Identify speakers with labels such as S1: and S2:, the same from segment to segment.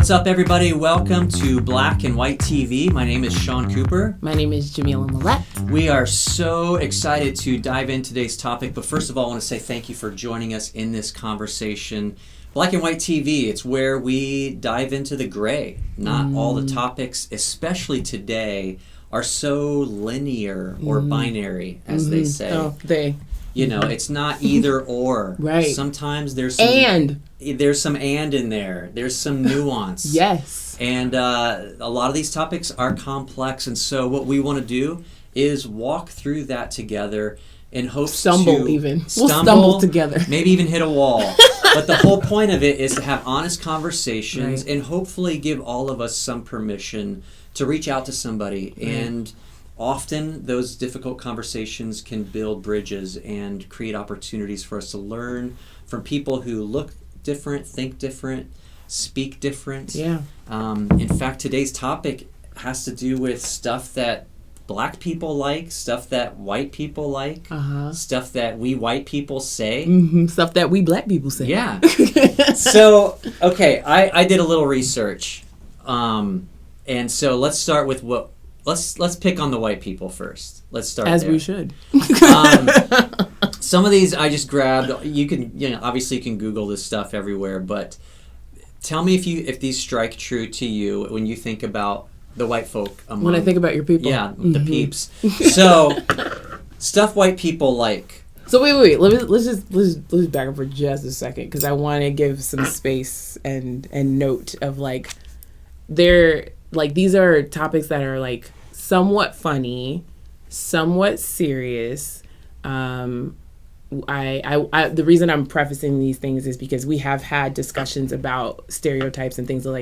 S1: What's up, everybody? Welcome to Black and White TV. My name is Sean Cooper.
S2: My name is Jamila Millette.
S1: We are so excited to dive into today's topic, but first of all, I want to say thank you for joining us in this conversation. Black and White TV, it's where we dive into the gray. Not all the topics, especially today, are so linear or binary, as they say.
S2: Oh, they.
S1: You know, it's not either or.
S2: Right.
S1: Sometimes there's some and in there. There's some nuance.
S2: Yes.
S1: And a lot of these topics are complex, and so what we want to do is walk through that together in hopes
S2: We'll stumble together.
S1: Maybe even hit a wall. But the whole point of it is to have honest conversations and hopefully give all of us some permission to reach out to somebody. And often those difficult conversations can build bridges and create opportunities for us to learn from people who look different, think different, speak different.
S2: Yeah.
S1: In fact, today's topic has to do with stuff that Black people like, stuff that white people like, stuff that we white people say.
S2: Stuff that we Black people say.
S1: Yeah. So, okay, I did a little research. And so let's start with let's pick on the white people first. Let's start
S2: as
S1: there.
S2: we should.
S1: Some of these I just grabbed. Obviously you can Google this stuff everywhere, but tell me if these strike true to you when you think about the white folk among.
S2: When I think about your people.
S1: Yeah, the peeps. So, stuff white people like.
S2: So wait. Let's just back up for just a second, because I want to give some space and note of these are topics that are like somewhat funny, somewhat serious. The reason I'm prefacing these things is because we have had discussions about stereotypes and things of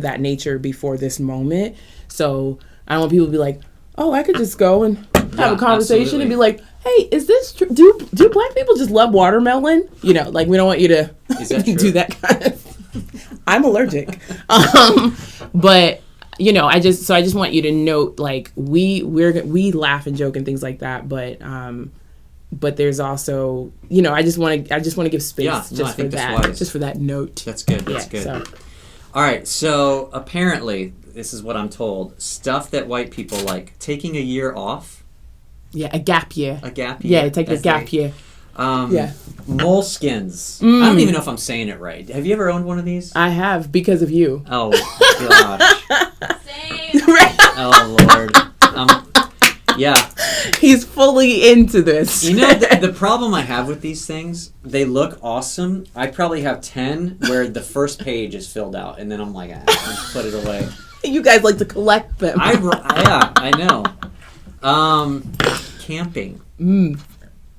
S2: that nature before this moment. So I don't want people to be like, oh, I could just go and have a conversation and be like, hey, is this true? Do Black people just love watermelon? We don't want you to do that kind of. I'm allergic. But I just want you to note, we laugh and joke and things like that, but there's also, I just want to give space just for that note.
S1: That's good. That's good. So. All right. So apparently, this is what I'm told: stuff that white people like, taking a year off.
S2: Yeah, a gap year.
S1: A gap year.
S2: Yeah, take a gap year.
S1: Moleskins. I don't even know if I'm saying it right. Have you ever owned one of these?
S2: I have, because of you.
S1: Oh gosh.
S3: Same.
S1: Oh Lord. Yeah.
S2: He's fully into this.
S1: The problem I have with these things, they look awesome. I probably have 10 where the first page is filled out, and then I'm like, I'll just put it away.
S2: You guys like to collect them.
S1: I know. Camping.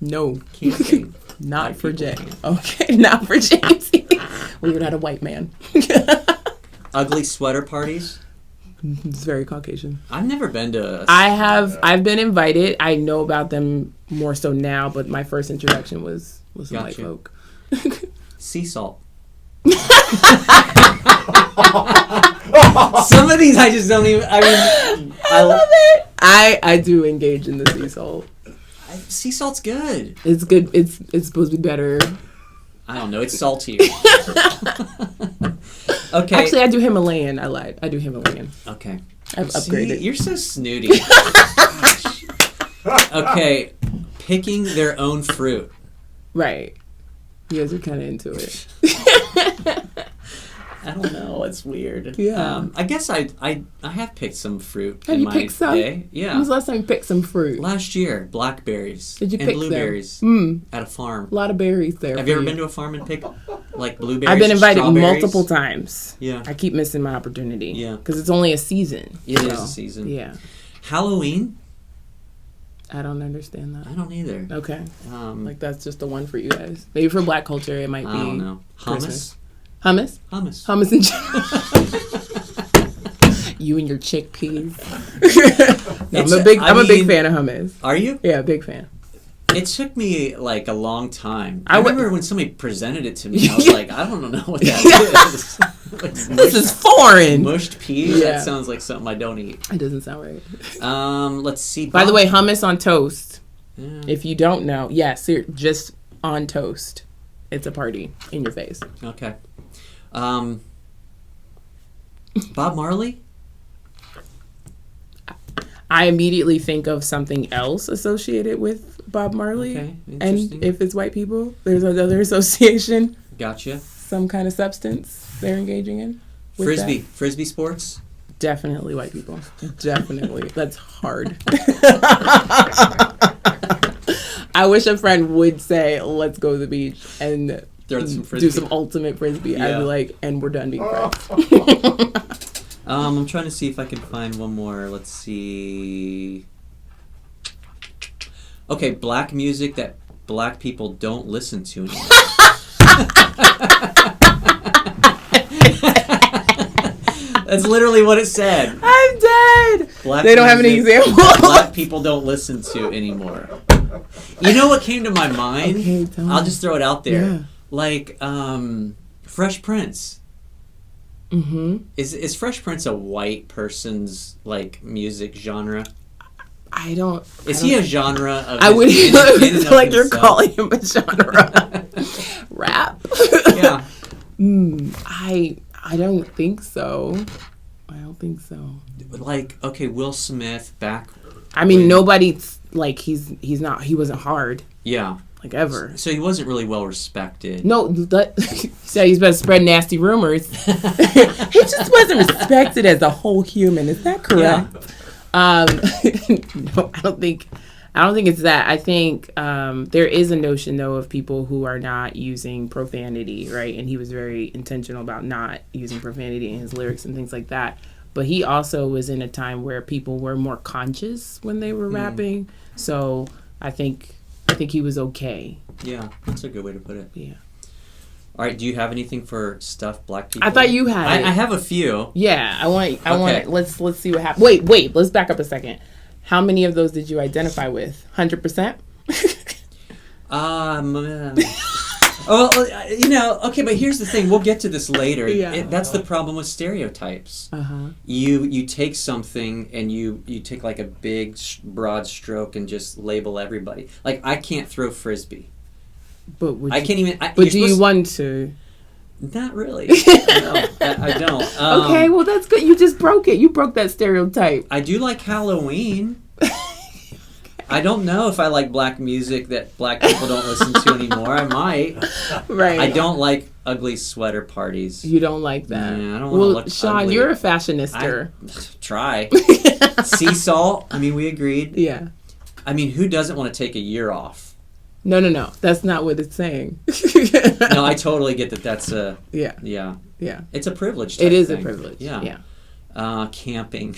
S2: No.
S1: Camping.
S2: Not for Jay. Okay, not for James. We were not a white man.
S1: Ugly sweater parties.
S2: It's very Caucasian.
S1: I've never been to
S2: I've been invited. I know about them more so now, but my first introduction was some white folk.
S1: Sea salt. Some of these I just don't even. I love it.
S2: I do engage in the sea salt.
S1: Sea salt's good.
S2: It's good. It's supposed to be better.
S1: I don't know. It's saltier. Okay.
S2: Actually, I do Himalayan. I lied. I do Himalayan.
S1: Okay.
S2: I've upgraded.
S1: You're so snooty. Okay. Picking their own fruit.
S2: Right. You guys are kind of into it.
S1: I don't know. It's weird.
S2: Yeah.
S1: I guess I have picked some fruit
S2: have
S1: in
S2: you
S1: my
S2: picked some?
S1: day. Yeah.
S2: When was the last time you picked some fruit?
S1: Last year, blackberries.
S2: Did you
S1: and
S2: pick
S1: blueberries
S2: them?
S1: At a farm.
S2: A lot of berries there.
S1: Have you ever been to a farm and picked blueberries?
S2: I've been invited multiple times.
S1: Yeah.
S2: I keep missing my opportunity.
S1: Yeah.
S2: Because it's only a season.
S1: It is a season.
S2: Yeah.
S1: Halloween?
S2: I don't understand that.
S1: I don't either.
S2: Okay. That's just the one for you guys. Maybe for Black culture, it might be.
S1: I don't know.
S2: Hummus.
S1: Hummus.
S2: Hummus and you and your chickpeas. No, I'm a big fan of hummus.
S1: Are you?
S2: Yeah, big fan.
S1: It took me a long time. I remember when somebody presented it to me, I was like, I don't know what that is.
S2: This is foreign.
S1: Mushed peas? Yeah. That sounds like something I don't eat.
S2: It doesn't sound right.
S1: Let's see.
S2: By the way, hummus on toast. Yeah. If you don't know, yes, just on toast. It's a party in your face.
S1: Okay. Bob Marley?
S2: I immediately think of something else associated with Bob Marley.
S1: Okay,
S2: and if it's white people, there's another association.
S1: Gotcha.
S2: Some kind of substance they're engaging in.
S1: Frisbee sports?
S2: Definitely white people. Definitely. That's hard. I wish a friend would say, let's go to the beach and do some ultimate Frisbee. Yeah. I'd be like, and we're done being friends.
S1: I'm trying to see if I can find one more. Let's see. Okay, black music that black people don't listen to anymore. That's literally what it said.
S2: I'm dead.
S1: They
S2: don't have any examples.
S1: Black people don't listen to anymore. You know what came to my mind?
S2: Okay,
S1: I'll just throw it out there.
S2: Yeah.
S1: Like Fresh Prince.
S2: Mm-hmm.
S1: Is Fresh Prince a white person's like music genre?
S2: I don't.
S1: Is he a genre of?
S2: I would like you're
S1: himself?
S2: calling him a genre. Rap.
S1: Yeah.
S2: I don't think so.
S1: Like, okay, Will Smith back.
S2: I mean, nobody's like he wasn't hard.
S1: Yeah.
S2: Like ever.
S1: So he wasn't really well respected.
S2: No, so he's been spreading nasty rumors. He just wasn't respected as a whole human. Is that correct? Yeah. No, I don't think it's that. I think there is a notion though of people who are not using profanity, right? And he was very intentional about not using profanity in his lyrics and things like that. But he also was in a time where people were more conscious when they were rapping. So I think he was okay.
S1: Yeah, that's a good way to put it.
S2: Yeah.
S1: All right, do you have anything for stuff black people?
S2: I thought you had.
S1: I have a few.
S2: Yeah, I want. Let's see what happens. Wait. Let's back up a second. How many of those did you identify with? 100%.
S1: Okay, but here's the thing. We'll get to this later.
S2: Yeah.
S1: That's the problem with stereotypes.
S2: Uh-huh.
S1: You take something and you take like a big broad stroke and just label everybody. Like I can't throw frisbee.
S2: But
S1: I can't even.
S2: But do you want to?
S1: Not really. No, I don't.
S2: Okay, well that's good. You just broke it. You broke that stereotype.
S1: I do like Halloween. I don't know if I like black music that black people don't listen to anymore. I might.
S2: Right.
S1: I don't like ugly sweater parties.
S2: You don't like that.
S1: Yeah, I don't want to look
S2: Sean,
S1: ugly.
S2: you're a fashionista.
S1: Try. Sea salt. I mean, we agreed.
S2: Yeah.
S1: I mean, who doesn't want to take a year off?
S2: No. That's not what it's saying.
S1: No, I totally get that. That's a
S2: yeah.
S1: It's a privilege.
S2: It is
S1: thing.
S2: a privilege. Yeah.
S1: Camping.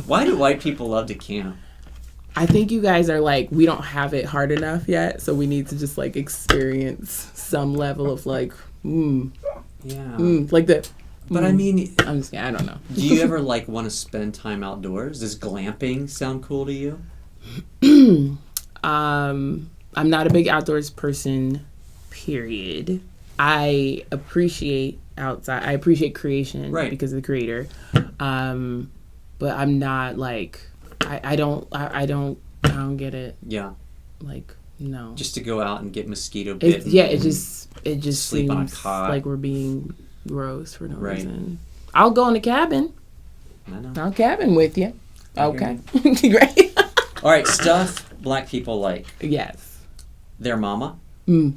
S1: Why do white people love to camp?
S2: I think you guys are like, we don't have it hard enough yet, so we need to just like experience some level of like, like the.
S1: But I mean,
S2: I don't know.
S1: Do you ever like want to spend time outdoors? Does glamping sound cool to you?
S2: I'm not a big outdoors person, period. I appreciate outside. I appreciate creation because of the creator. But I'm not like, I don't get it.
S1: Yeah.
S2: Like, no.
S1: Just to go out and get mosquito bitten.
S2: It just
S1: sleep on a
S2: seems
S1: cot.
S2: like we're being gross for no reason. I'll go in the cabin.
S1: I know.
S2: I'll cabin with you. Okay. Great.
S1: All right, stuff black people like.
S2: Yes.
S1: Their mama.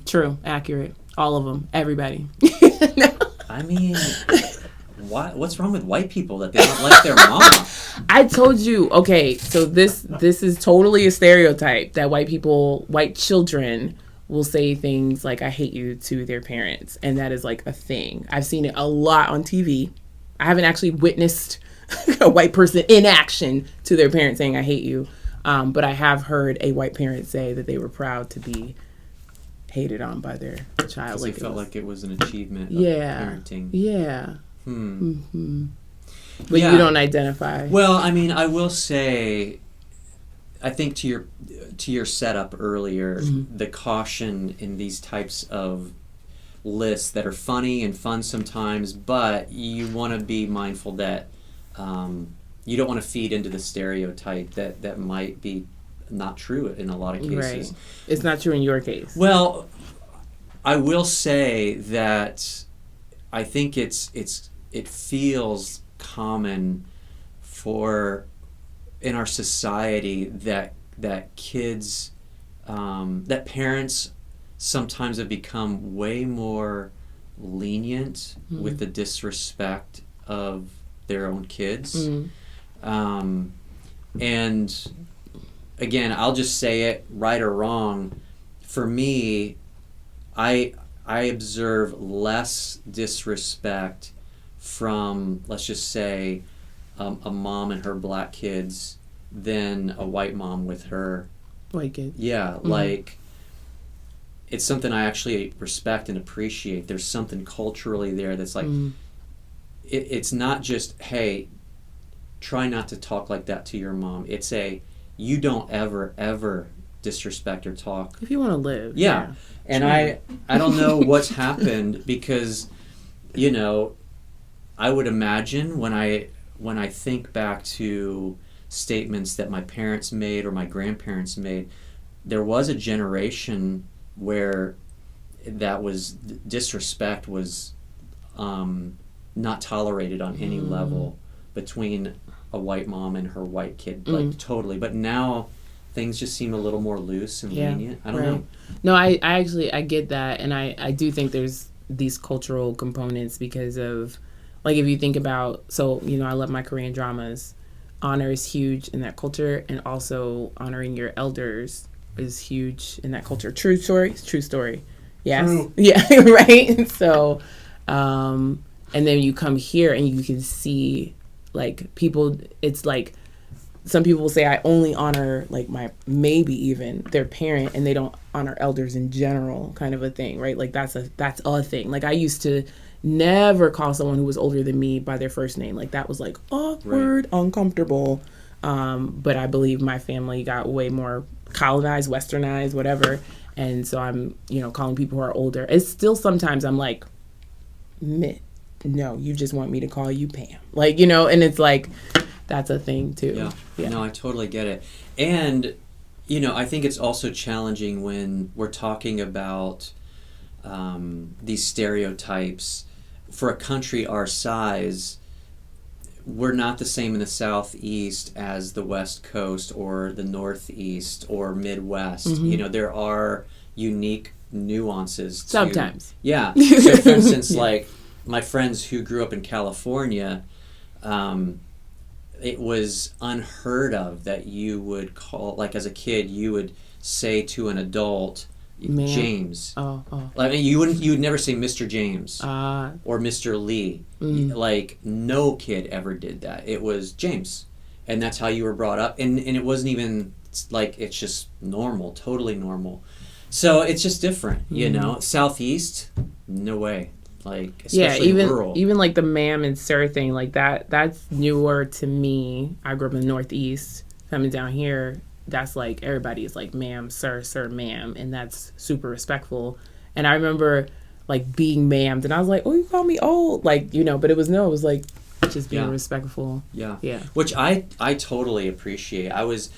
S2: True. Accurate. All of them. Everybody.
S1: I mean, what's wrong with white people that they don't like their mama?
S2: I told you. Okay, so this is totally a stereotype that white children will say things like "I hate you" to their parents, and that is like a thing. I've seen it a lot on TV. I haven't actually witnessed a white person in action to their parents saying "I hate you," but I have heard a white parent say that they were proud to be hated on by their child.
S1: Like they felt like it was an achievement of parenting.
S2: Yeah. But
S1: yeah.
S2: you don't identify.
S1: Well, I mean, I will say, I think to your setup earlier, the caution in these types of lists that are funny and fun sometimes, but you want to be mindful that you don't want to feed into the stereotype that might be not true in a lot of cases.
S2: Right. It's not true in your case.
S1: Well, I will say that I think it's it feels common for in our society that kids that parents sometimes have become way more lenient with the disrespect of their own kids. And again, I'll just say it, right or wrong, for me, I observe less disrespect from, let's just say, a mom and her black kids than a white mom with her
S2: white kid.
S1: Yeah, like, it's something I actually respect and appreciate. There's something culturally there that's like, it's not just, hey, try not to talk like that to your mom. It's you don't ever disrespect or talk.
S2: If you want to live.
S1: Yeah. And I don't know what's happened because, you know, I would imagine when I think back to statements that my parents made or my grandparents made, there was a generation where that was disrespect was not tolerated on any level between a white mom and her white kid, like totally. But now things just seem a little more loose and lenient. I don't know.
S2: No, I get that, and I do think there's these cultural components because of, like, if you think about, so, you know, I love my Korean dramas. Honor is huge in that culture, and also honoring your elders is huge in that culture. True story. Yes. True. Yeah, right? So, and then you come here and you can see, like, people, it's like, some people will say, I only honor, like, maybe even their parent, and they don't honor elders in general, kind of a thing, right? Like, that's a thing. Like, I used to never call someone who was older than me by their first name. Like, that was, like, awkward, uncomfortable. But I believe my family got way more colonized, westernized, whatever. And so I'm, you know, calling people who are older. It's still sometimes I'm like, no, you just want me to call you Pam. Like, you know, and it's like, that's a thing too.
S1: Yeah. No, I totally get it. And, you know, I think it's also challenging when we're talking about these stereotypes. For a country our size, we're not the same in the Southeast as the West Coast or the Northeast or Midwest. You know, there are unique nuances.
S2: Sometimes.
S1: Yeah. So, for instance, like, my friends who grew up in California, it was unheard of that you would call, like, as a kid, you would say to an adult,
S2: Man.
S1: James.
S2: Oh.
S1: I mean, you would never say Mr. James or Mr. Lee. Like, no kid ever did that. It was James, and that's how you were brought up. And it wasn't even like, it's just normal, totally normal. So it's just different, you know. Southeast, no way. Like, especially rural.
S2: Even like the ma'am and sir thing, like that's newer to me. I grew up in the Northeast. Coming down here, that's like, everybody is like ma'am, sir, ma'am, and that's super respectful. And I remember, like, being ma'amed, and I was like, oh, you call me old, like, you know, but it was like just being respectful. Yeah.
S1: Which I totally appreciate. I was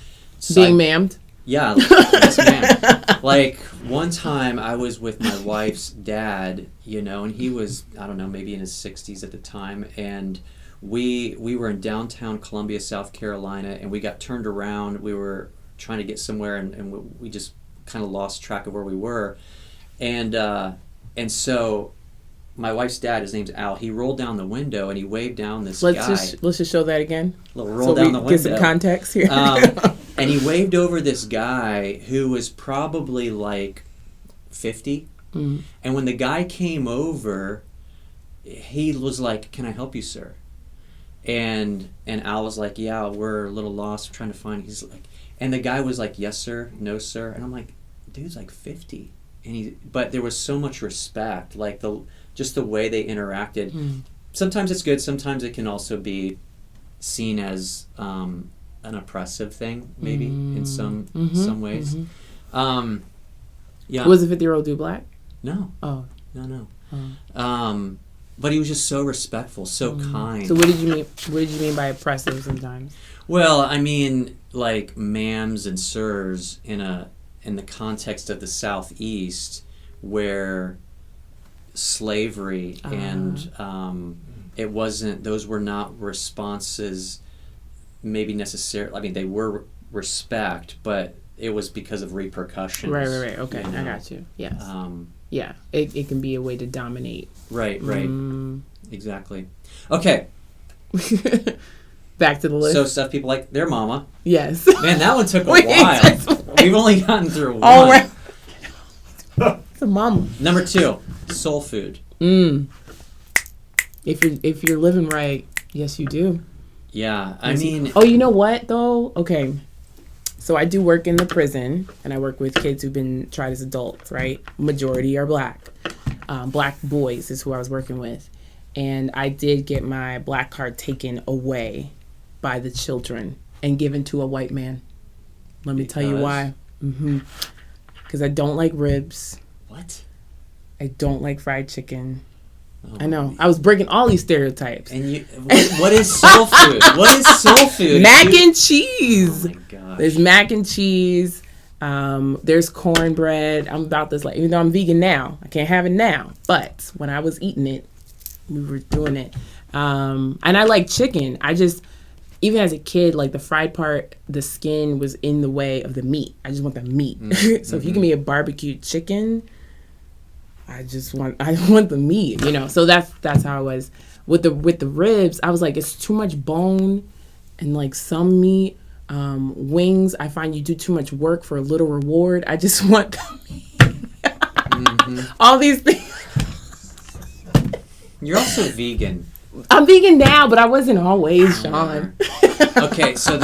S2: being ma'amed.
S1: Yeah, yes, ma'am. Like, one time I was with my wife's dad, you know, and he was, I don't know, maybe in his 60s at the time, and we were in downtown Columbia, South Carolina, and we got turned around. We were trying to get somewhere, and we just kind of lost track of where we were. And so my wife's dad, his name's Al, he rolled down the window and he waved down this guy.
S2: Let's just show that again.
S1: Roll down the window.
S2: Get some context here.
S1: And he waved over this guy who was probably like 50. And when the guy came over, he was like, "Can I help you, sir?" And Al was like, "Yeah, we're a little lost. We're trying to find." He's like, and the guy was like, "Yes, sir. No, sir." And I'm like, "Dude's like 50." But there was so much respect, like just the way they interacted. Sometimes it's good. Sometimes it can also be seen as an oppressive thing, maybe in some ways. Yeah.
S2: Was the 50-year-old dude black?
S1: No.
S2: Oh.
S1: No. But he was just so respectful, so kind.
S2: So what did you mean by oppressive sometimes?
S1: Well, I mean, like, ma'ams and sirs in the context of the Southeast, where slavery and it wasn't. Those were not responses. Maybe necessarily. I mean, they were respect, but it was because of repercussions.
S2: Right. Okay, I got you. Yes. Yeah, it can be a way to dominate.
S1: Right. Exactly. Okay.
S2: Back to the list.
S1: So stuff people like their mama.
S2: Yes.
S1: Man, that one took a while. We've only gotten through one.
S2: All right. It's a mama.
S1: Number 2, soul food.
S2: If you're living right, yes, you do.
S1: Yeah, I mean.
S2: Oh, you know what though? Okay. So I do work in the prison, and I work with kids who've been tried as adults, right? Majority are black. Black boys is who I was working with. And I did get my black card taken away by the children and given to a white man. Let me tell you why. Because I don't like ribs.
S1: What?
S2: I don't like fried chicken.
S1: Oh,
S2: I know. I was breaking all these stereotypes.
S1: And what is soul food? What is soul food?
S2: Mac and cheese.
S1: Oh my gosh.
S2: There's mac and cheese. There's cornbread. I'm about this, like, even though I'm vegan now, I can't have it now. But when I was eating it, we were doing it. And I like chicken. I just, even as a kid, like the fried part, the skin was in the way of the meat. I just want the meat. So if you give me a barbecued chicken, I want the meat, you know. So that's how I was with the ribs. I was like, it's too much bone and like some meat. Wings, I find you do too much work for a little reward. I just want the meat. All these things.
S1: You're also vegan.
S2: I'm vegan now, but I wasn't always, Sean.
S1: Okay, so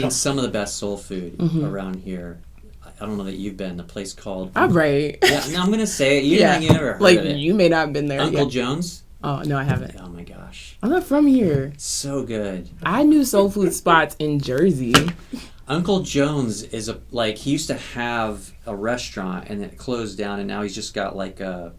S1: some of the best soul food around here. I don't know that you've been. The place called.
S2: I'm right.
S1: Yeah, no, I'm gonna say it. You never heard of it.
S2: You may not have been there.
S1: Uncle Jones.
S2: Oh no, I haven't.
S1: Oh my gosh.
S2: I'm not from here.
S1: So good.
S2: I knew soul food spots in Jersey.
S1: Uncle Jones is he used to have a restaurant and it closed down, and now he's just got like a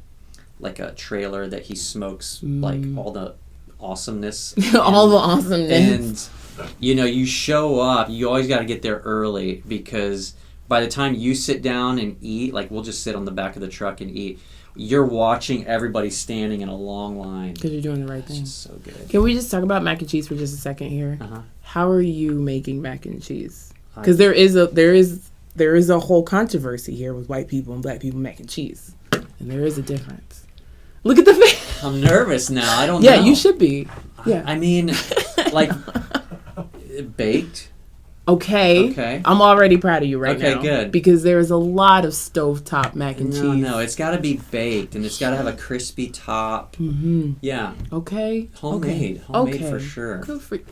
S1: trailer that he smokes like all the awesomeness.
S2: All the awesomeness.
S1: And you show up, you always got to get there early, because by the time you sit down and eat, like we'll just sit on the back of the truck and eat, you're watching everybody standing in a long line. Because
S2: you're doing the right thing.
S1: It's just so good.
S2: Can we just talk about mac and cheese for just a second here? How are you making mac and cheese?
S1: I
S2: Because there is a whole controversy here with white people and black people mac and cheese, and there is a difference. Look at the face.
S1: I'm nervous now. I don't know.
S2: Yeah, you should be. Yeah.
S1: I mean, like, baked.
S2: Okay. I'm already proud of you right now.
S1: Okay, good.
S2: Because there's a lot of stovetop mac and cheese.
S1: No, it's got to be baked, and it's got to have a crispy top. Mm-hmm. Yeah.
S2: Okay.
S1: Homemade for sure.
S2: Good for you.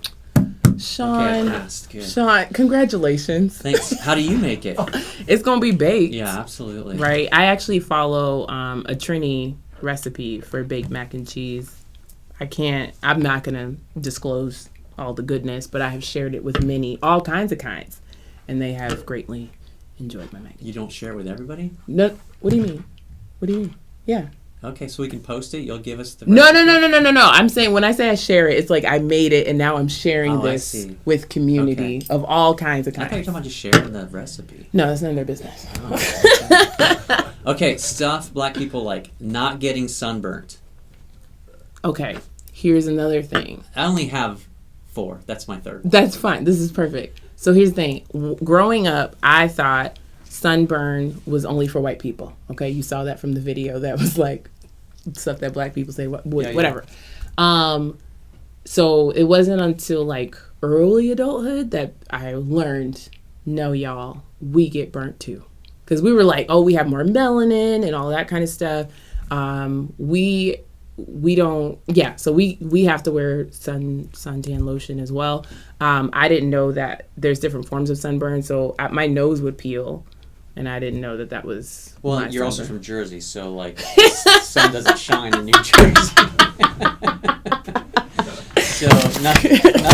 S2: Sean.
S1: Okay, I passed. Good.
S2: Sean, congratulations.
S1: Thanks. How do you make it?
S2: It's gonna be baked.
S1: Yeah, absolutely.
S2: Right. I actually follow a Trini recipe for baked mac and cheese. I'm not gonna disclose all the goodness, but I have shared it with all kinds of kinds, and they have greatly enjoyed my mac and cheese.
S1: You don't share it with everybody?
S2: No. What do you mean? Yeah.
S1: Okay, so we can post it. You'll give us the
S2: recipe. No. I'm saying, when I say I share it, it's like I made it and now I'm sharing this with community of all kinds of kinds.
S1: I thought you were talking about just sharing the recipe.
S2: No, that's none of their business.
S1: Oh, okay, stuff black people like: not getting sunburnt.
S2: Okay, here's another thing.
S1: I only have 4. That's my third.
S2: That's fine. This is perfect. So here's the thing. Growing up, I thought sunburn was only for white people. Okay, you saw that from the video. That was like stuff that black people say, whatever. So it wasn't until like early adulthood that I learned, no, y'all, we get burnt too. Because we were like, oh, we have more melanin and all that kind of stuff. We don't, so we have to wear suntan lotion as well. I didn't know that there's different forms of sunburn, so my nose would peel. And I didn't know that was.
S1: Well, you're also from Jersey, so like the sun doesn't shine in New Jersey. So not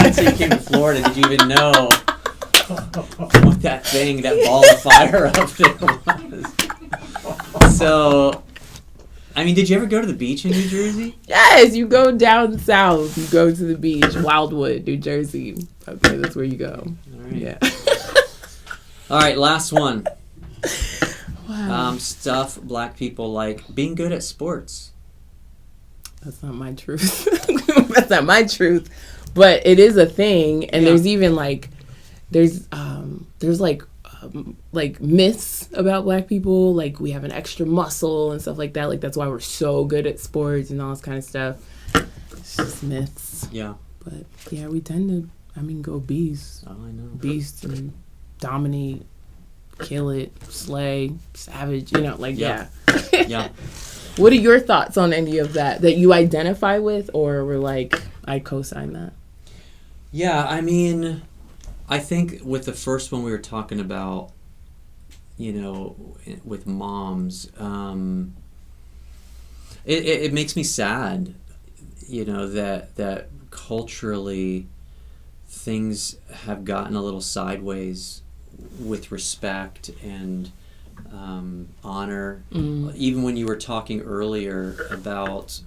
S1: until you came to Florida did you even know what that ball of fire up there was. So, I mean, did you ever go to the beach in New Jersey?
S2: Yes, you go down south. You go to the beach, Wildwood, New Jersey. Okay, that's where you go.
S1: All right.
S2: Yeah.
S1: All right, last one.
S2: Wow.
S1: Stuff black people like: being good at sports.
S2: That's not my truth. That's not my truth. But it is a thing, and there's even like like myths about Black people, like we have an extra muscle and stuff like that. Like that's why we're so good at sports and all this kind of stuff. It's just myths.
S1: Yeah.
S2: But yeah, we tend to, go beast.
S1: Oh, I know.
S2: Beast and dominate, kill it, slay, savage. Yeah.
S1: Yeah.
S2: What are your thoughts on any of that you identify with, or were like, I co-sign that?
S1: Yeah, I think with the first one we were talking about, with moms, it makes me sad, that culturally things have gotten a little sideways with respect and honor. Even when you were talking earlier about,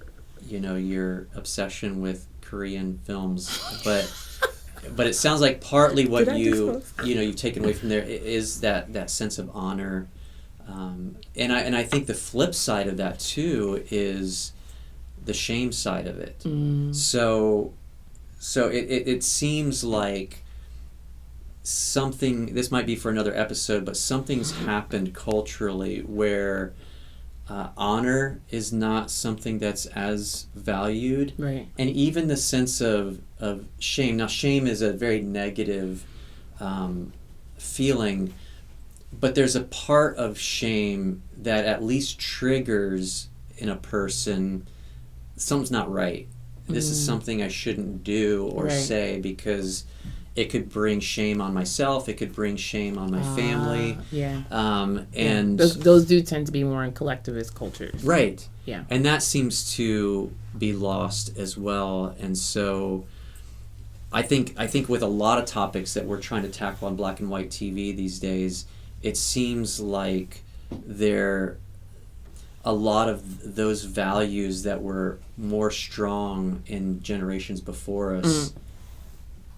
S1: your obsession with Korean films, but it sounds like partly what you've taken away from there is that sense of honor, and I think the flip side of that too is the shame side of it. So it seems like something, this might be for another episode, but something's happened culturally where honor is not something that's as valued,
S2: right?
S1: And even the sense of shame. Now, shame is a very negative feeling, but there's a part of shame that at least triggers in a person something's not right. This is something I shouldn't do or say, because it could bring shame on myself. It could bring shame on my family.
S2: Yeah.
S1: And
S2: those do tend to be more in collectivist cultures.
S1: Right.
S2: Yeah.
S1: And that seems to be lost as well. And so I think with a lot of topics that we're trying to tackle on Black and White TV these days, it seems like a lot of those values that were more strong in generations before us,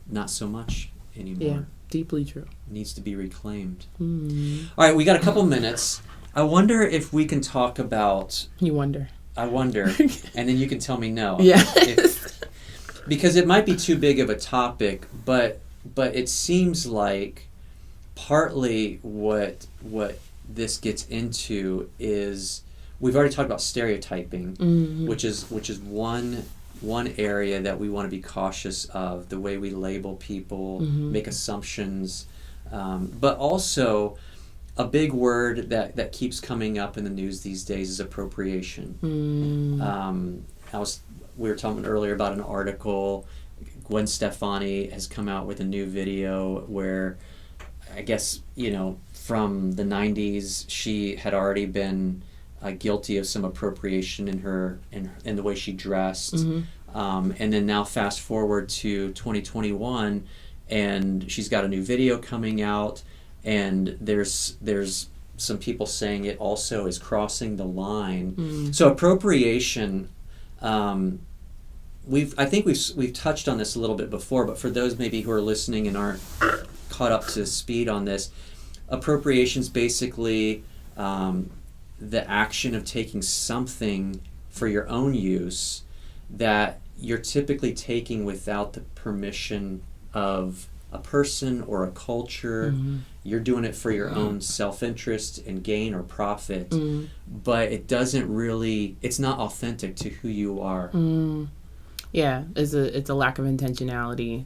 S1: not so much anymore.
S2: Yeah, deeply true.
S1: Needs to be reclaimed. All right, we got a couple minutes. I wonder if we can talk about...
S2: You wonder.
S1: I wonder. And then you can tell me no.
S2: Yeah.
S1: Because it might be too big of a topic, but it seems like partly what this gets into is... We've already talked about stereotyping, which is one area that we want to be cautious of, the way we label people, make assumptions, but also a big word that keeps coming up in the news these days is appropriation. We were talking earlier about an article. Gwen Stefani has come out with a new video where, I guess, from the 90s, she had already been guilty of some appropriation in the way she dressed. And then now fast forward to 2021, and she's got a new video coming out, and there's some people saying it also is crossing the line. So appropriation, we've touched on this a little bit before, but for those maybe who are listening and aren't caught up to speed on this, appropriation's basically the action of taking something for your own use that you're typically taking without the permission of a person or a culture. You're doing it for your own self-interest and gain or profit, but it's not authentic to who you are.
S2: Yeah, it's a lack of intentionality,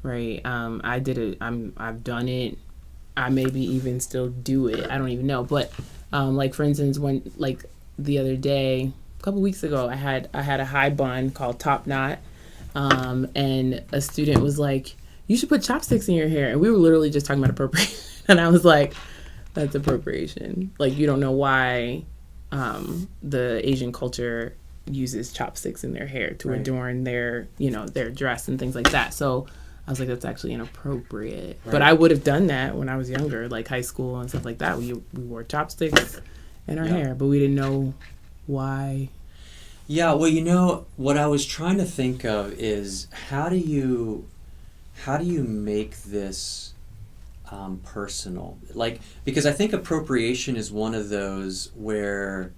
S2: right? I did it. I've done it. I maybe even still do it. I don't even know, but like for instance, when like the other day, a couple weeks ago, I had a high bun called Top Knot, and a student was like, "You should put chopsticks in your hair," and we were literally just talking about appropriation, and I was like, "That's appropriation. Like you don't know why the Asian culture uses chopsticks in their hair to adorn their their dress and things like that." So I was like, that's actually inappropriate. Right. But I would have done that when I was younger, like high school and stuff like that. We wore chopsticks in our hair, but we didn't know why.
S1: Yeah, well, what I was trying to think of is how do you make this personal? Like, because I think appropriation is one of those where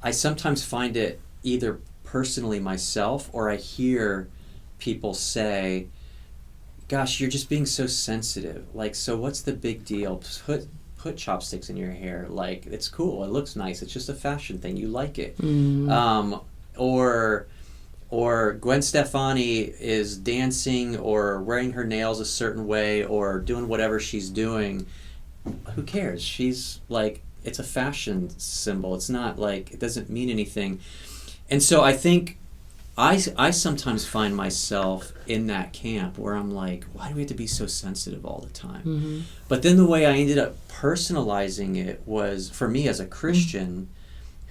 S1: I sometimes find it either personally myself, or I hear people say, gosh, you're just being so sensitive. Like, so what's the big deal? Put chopsticks in your hair. Like, it's cool. It looks nice. It's just a fashion thing. You like it. Or Gwen Stefani is dancing or wearing her nails a certain way or doing whatever she's doing. Who cares? She's like, it's a fashion symbol. It's not like, it doesn't mean anything. And so I think I sometimes find myself in that camp where I'm like, why do we have to be so sensitive all the time? But then the way I ended up personalizing it was, for me as a Christian,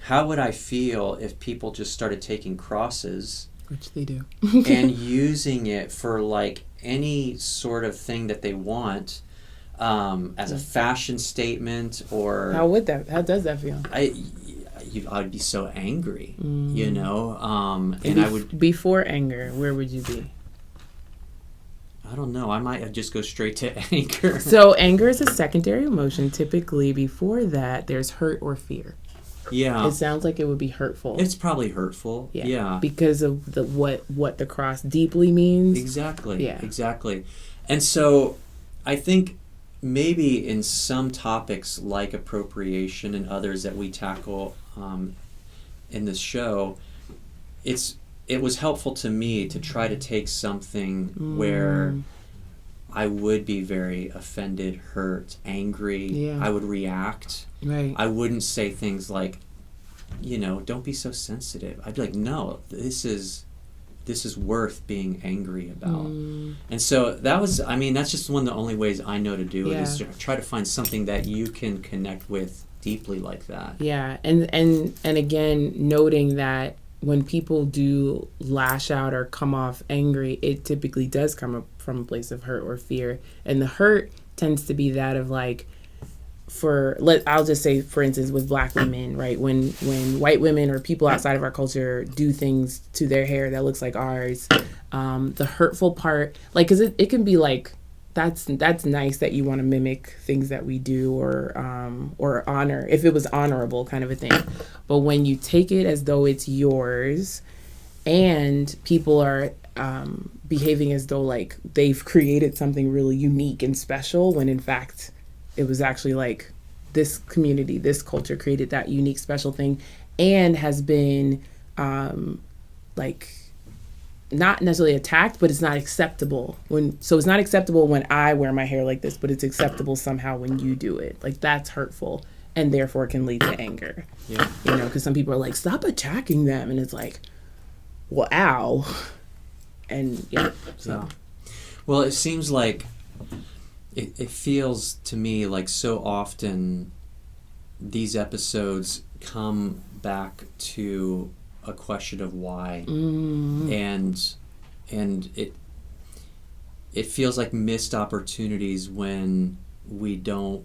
S1: how would I feel if people just started taking crosses,
S2: which they do,
S1: and using it for like any sort of thing that they want, as a fashion statement? Or
S2: how does that feel?
S1: I'd be so angry, you know, and I would.
S2: Before anger, where would you be?
S1: I don't know. I might just go straight to anger.
S2: So anger is a secondary emotion. Typically, before that, there's hurt or fear.
S1: Yeah.
S2: It sounds like it would be hurtful.
S1: It's probably hurtful. Yeah.
S2: Because of what the cross deeply means.
S1: Exactly. Yeah. Exactly. And so I think maybe in some topics like appropriation and others that we tackle in this show, it was helpful to me to try to take something where I would be very offended, hurt, angry. Yeah. I would react.
S2: Right.
S1: I wouldn't say things like, you know, don't be so sensitive. I'd be like, no, this is worth being angry about. And so that's just one of the only ways I know to do it, is to try to find something that you can connect with deeply like that.
S2: Yeah. And again, noting that when people do lash out or come off angry, it typically does come up from a place of hurt or fear. And the hurt tends to be that of like, I'll just say, for instance, with Black women, right? When white women or people outside of our culture do things to their hair that looks like ours, the hurtful part, like, because it can be like, that's nice that you want to mimic things that we do, or honor, if it was honorable kind of a thing. But when you take it as though it's yours, and people are behaving as though like they've created something really unique and special, when in fact it was actually like this community, this culture created that unique special thing, and has been like not necessarily attacked, but it's not acceptable so it's not acceptable when I wear my hair like this, but it's acceptable somehow when you do it. Like, that's hurtful, and therefore can lead to anger. Yeah. You know, because some people are like, stop attacking them, and it's like, well, ow. And yeah. So
S1: well, it seems like it feels to me like so often these episodes come back to a question of why, and it feels like missed opportunities when I don't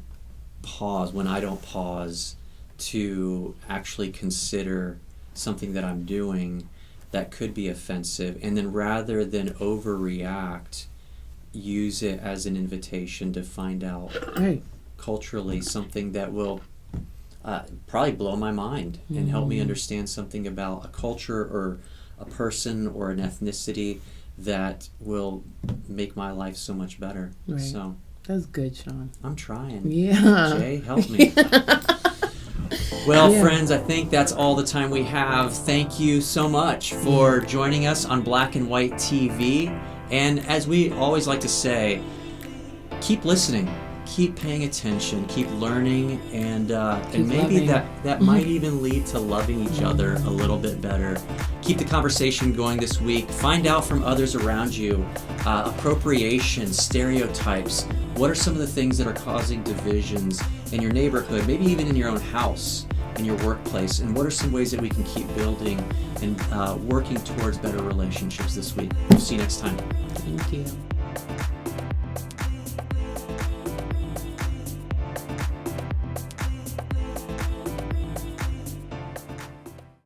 S1: pause to actually consider something that I'm doing that could be offensive, and then rather than overreact, use it as an invitation to find out culturally something that will probably blow my mind and help me understand something about a culture or a person or an ethnicity that will make my life so much better. Right. So
S2: that's good, Sean.
S1: I'm trying.
S2: Yeah.
S1: Jay, help me. Well, friends, I think that's all the time we have. Thank you so much for joining us on Black and White TV. And as we always like to say, keep listening, keep paying attention, keep learning, and maybe loving. that might even lead to loving each other a little bit better. Keep the conversation going this week. Find out from others around you, appropriation, stereotypes. What are some of the things that are causing divisions in your neighborhood, maybe even in your own house, in your workplace? And what are some ways that we can keep building and working towards better relationships this week? We'll see you next time.
S2: Thank you.